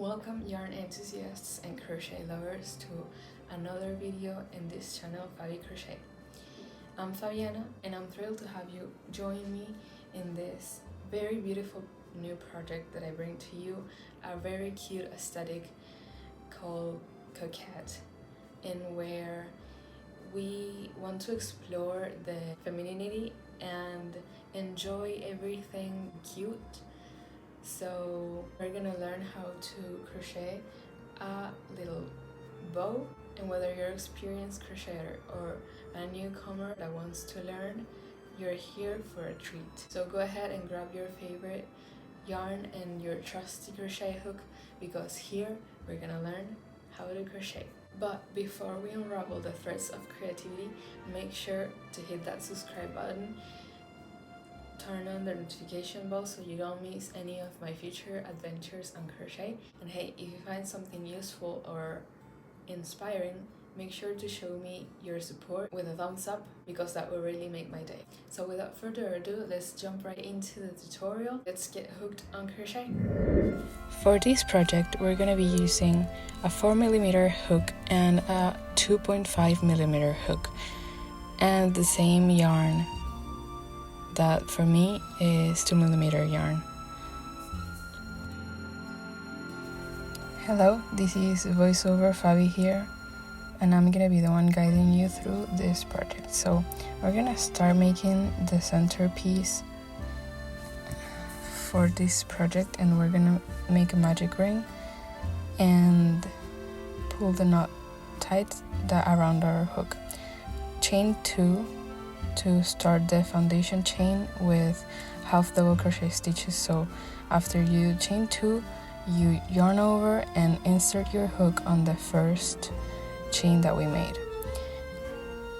Welcome yarn enthusiasts and crochet lovers to another video in this channel, Fabi Crochet. I'm Fabiana and I'm thrilled to have you join me in this very beautiful new project that I bring to you, a very cute aesthetic called Coquette, in where we want to explore the femininity and enjoy everything cute. So we're gonna learn how to crochet a little bow, and whether you're an experienced crocheter or a newcomer that wants to learn, you're here for a treat. So go ahead and grab your favorite yarn and your trusty crochet hook, because here we're gonna learn how to crochet. But before we unravel the threads of creativity, make sure to hit that subscribe button, turn on the notification bell so you don't miss any of my future adventures on crochet. And hey, if you find something useful or inspiring, make sure to show me your support with a thumbs up, because that will really make my day. So without further ado, let's jump right into the tutorial. Let's get hooked on crochet. For this project, we're going to be using a 4mm hook and a 2.5mm hook, and the same yarn that for me is 2mm yarn. Hello, this is voiceover Fabi here, and I'm gonna be the one guiding you through this project. So we're gonna start making the centerpiece for this project, and we're gonna make a magic ring and pull the knot tight around our hook. Chain 2 to start the foundation chain with half double crochet stitches. So after you chain 2, you yarn over and insert your hook on the first chain that we made.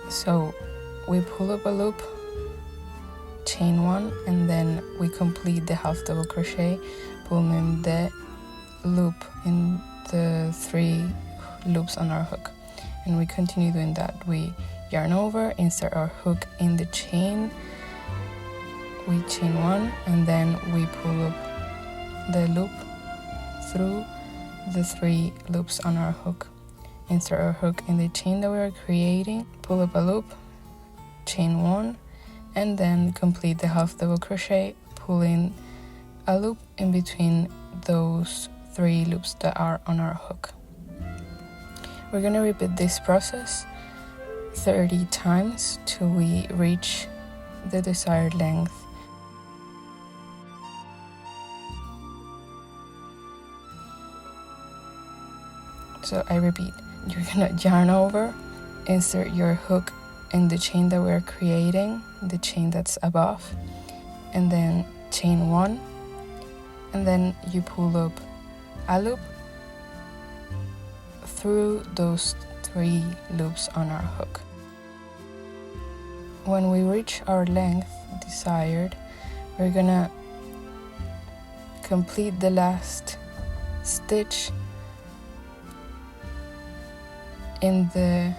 So we pull up a loop, chain 1, and then we complete the half double crochet, pulling the loop in the 3 loops on our hook, and we continue doing that. We yarn over, insert our hook in the chain, we chain 1, and then we pull up the loop through the 3 loops on our hook, insert our hook in the chain that we are creating, pull up a loop, chain 1, and then complete the half double crochet, pulling a loop in between those 3 loops that are on our hook. We're going to repeat this process 30 times till we reach the desired length. So I repeat, you're gonna yarn over, insert your hook in the chain that we're creating, the chain that's above, and then chain 1, and then you pull up a loop through those 3 loops on our hook. When we reach our length desired, we're gonna complete the last stitch in the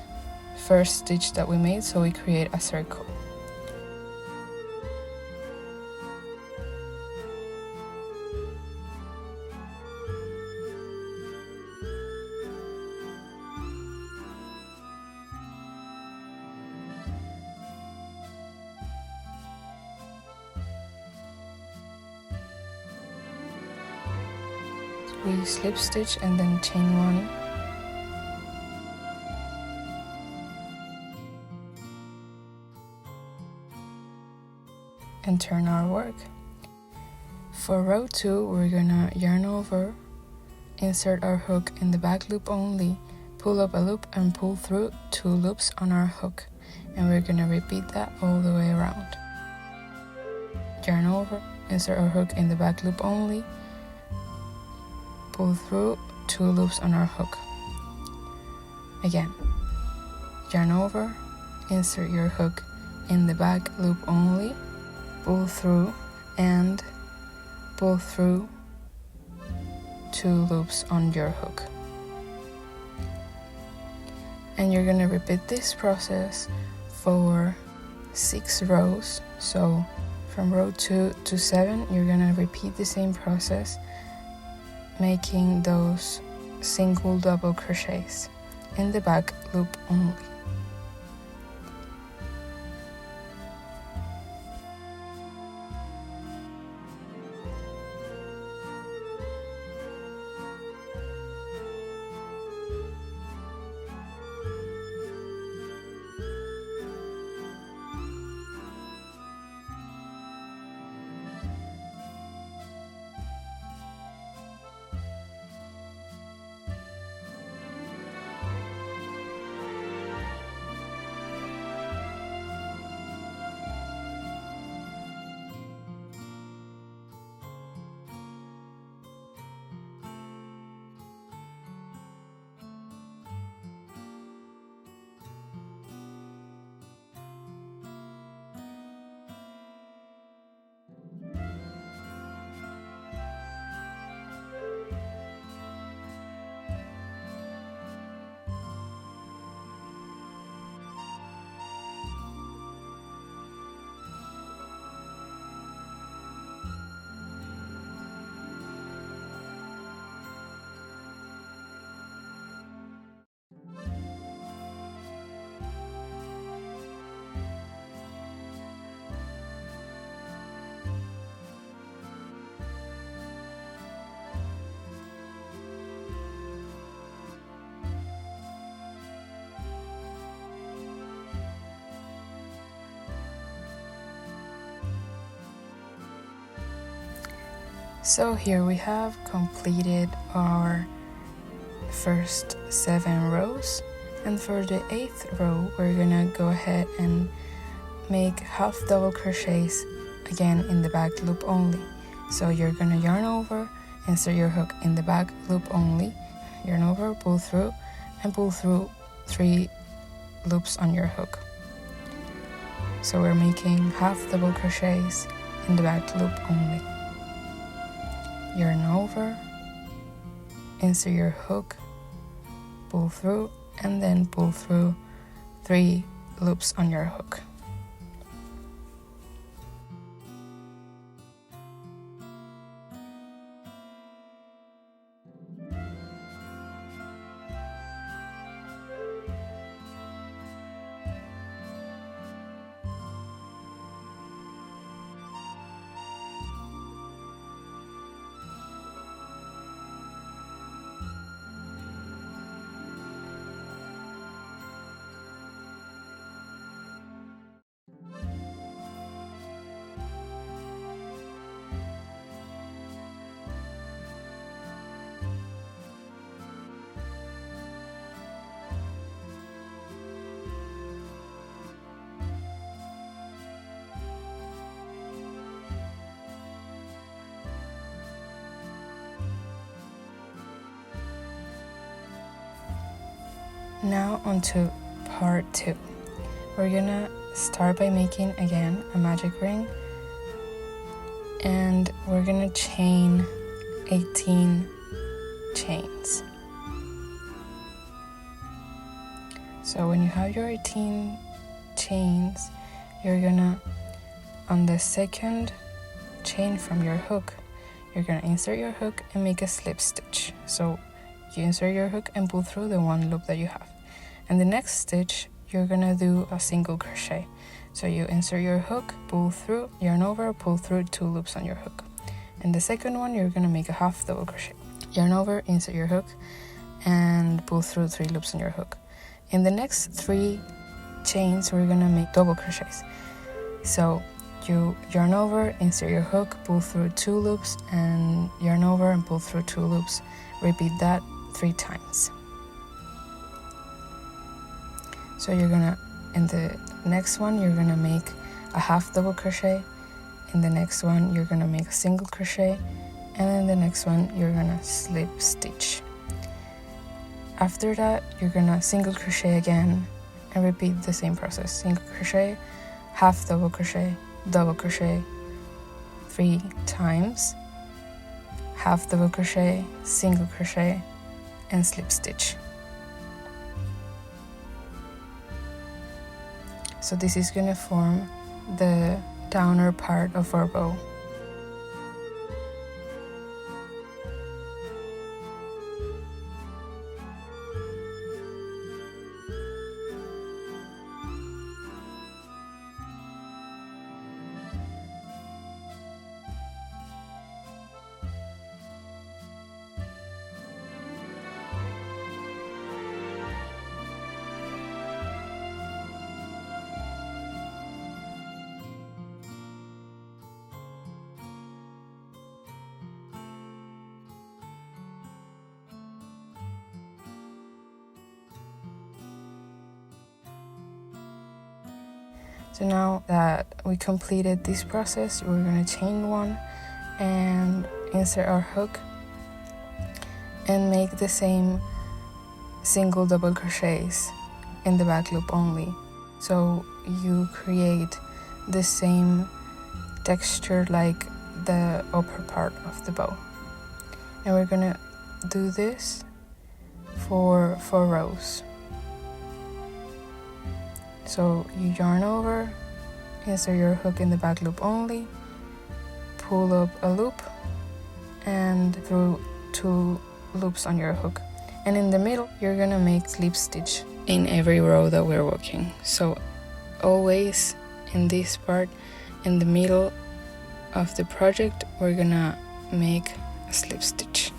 first stitch that we made, so we create a circle. We slip stitch and then chain 1, and turn our work. For row 2, we're gonna yarn over, insert our hook in the back loop only, pull up a loop and pull through 2 loops on our hook, and we're gonna repeat that all the way around. Yarn over, insert our hook in the back loop only, pull through 2 loops on our hook. Again, yarn over, insert your hook in the back loop only, pull through and pull through 2 loops on your hook. And you're gonna repeat this process for 6 rows. So from row 2 to 7, you're gonna repeat the same process, making those single double crochets in the back loop only. So here we have completed our first 7 rows, and for the 8th row we're gonna go ahead and make half double crochets again in the back loop only. So you're gonna yarn over, insert your hook in the back loop only, yarn over, pull through, and pull through 3 loops on your hook. So we're making half double crochets in the back loop only. Yarn over, insert your hook, pull through, and then pull through 3 loops on your hook. Now onto part 2. We're gonna start by making again a magic ring, and we're gonna chain 18 chains. So when you have your 18 chains, you're gonna, on the second chain from your hook, you're gonna insert your hook and make a slip stitch. So you insert your hook and pull through the 1 loop that you have. And the next stitch, you're gonna do a single crochet. So you insert your hook, pull through, yarn over, pull through 2 loops on your hook. And the second one, you're gonna make a half double crochet. Yarn over, insert your hook, and pull through 3 loops on your hook. In the next 3 chains, we're gonna make double crochets. So you yarn over, insert your hook, pull through 2 loops, and yarn over and pull through 2 loops. Repeat that 3 times. So you're gonna, in the next one, you're gonna make a half double crochet. In the next one, you're gonna make a single crochet. And in the next one, you're gonna slip stitch. After that, you're gonna single crochet again and repeat the same process. Single crochet, half double crochet, 3 times, half double crochet, single crochet, and slip stitch. So this is going to form the downer part of our bow. So now that we completed this process, we're gonna chain one and insert our hook and make the same single double crochets in the back loop only, so you create the same texture like the upper part of the bow. And we're gonna do this for 4 rows. So you yarn over, insert your hook in the back loop only, pull up a loop and through 2 loops on your hook, and in the middle you're gonna make slip stitch in every row that we're working. So always in this part, in the middle of the project, we're gonna make a slip stitch.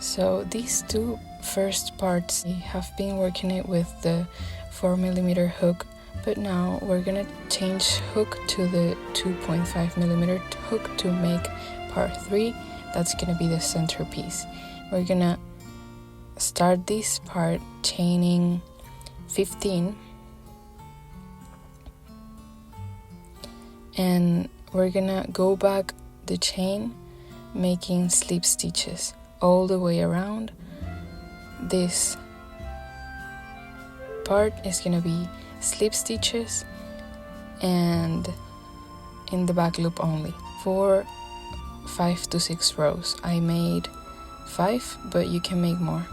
So these 2 first parts, I have been working it with the 4mm hook, but now we're gonna change hook to the 2.5mm hook to make part 3. That's gonna be the centerpiece. We're gonna start this part chaining 15, and we're gonna go back the chain making slip stitches all the way around. This part is gonna be slip stitches and in the back loop only for 5 to 6 rows. I made 5, but you can make more.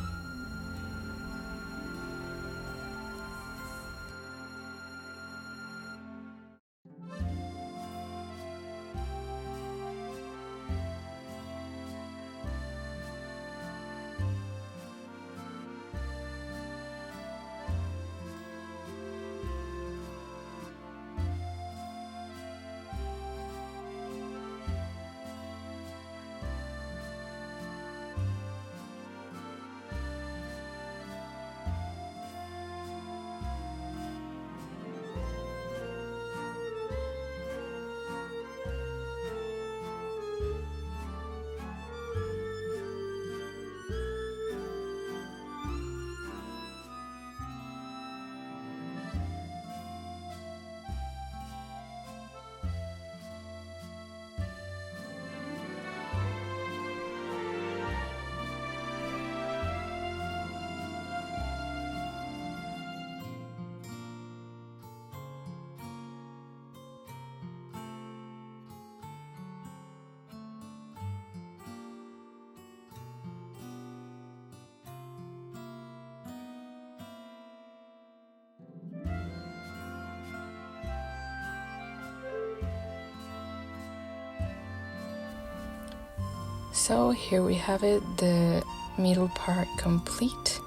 So here we have it, the middle part complete,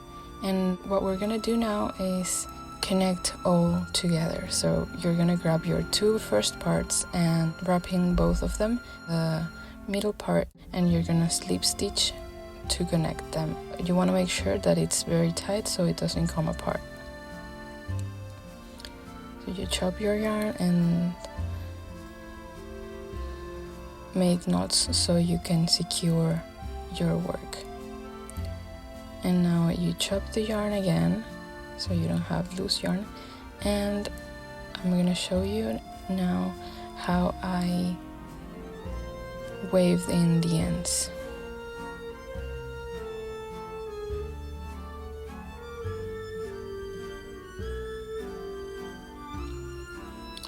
and what we're gonna do now is connect all together. So you're gonna grab your 2 first parts and wrapping both of them, the middle part, and you're gonna slip stitch to connect them. You want to make sure that it's very tight so it doesn't come apart. So you chop your yarn and make knots so you can secure your work. And now you chop the yarn again so you don't have loose yarn, and I'm gonna show you now how I waved in the ends.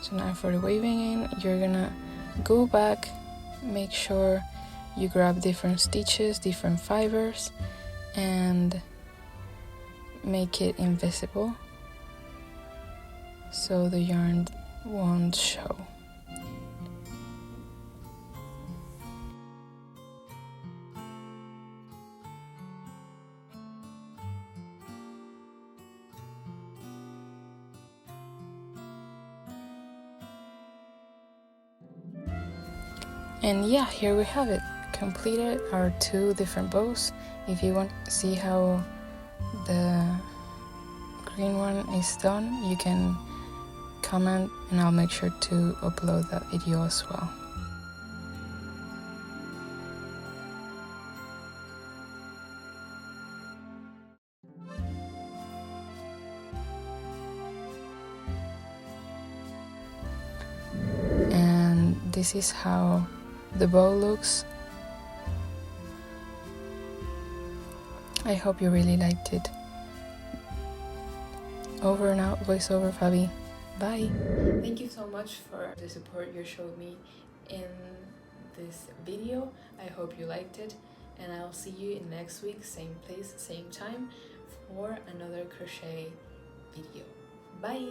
So now for the waving in, you're gonna go back, make sure you grab different stitches, different fibers, and make it invisible so the yarn won't show. And yeah, here we have it, completed our 2 different bows. If you want to see how the green one is done, you can comment and I'll make sure to upload that video as well. And this is how the bow looks. I hope you really liked it. Over and out, voiceover Fabi. Bye. Thank you so much for the support you showed me in this video. I hope you liked it, and I'll see you in next week, same place, same time, for another crochet video. Bye.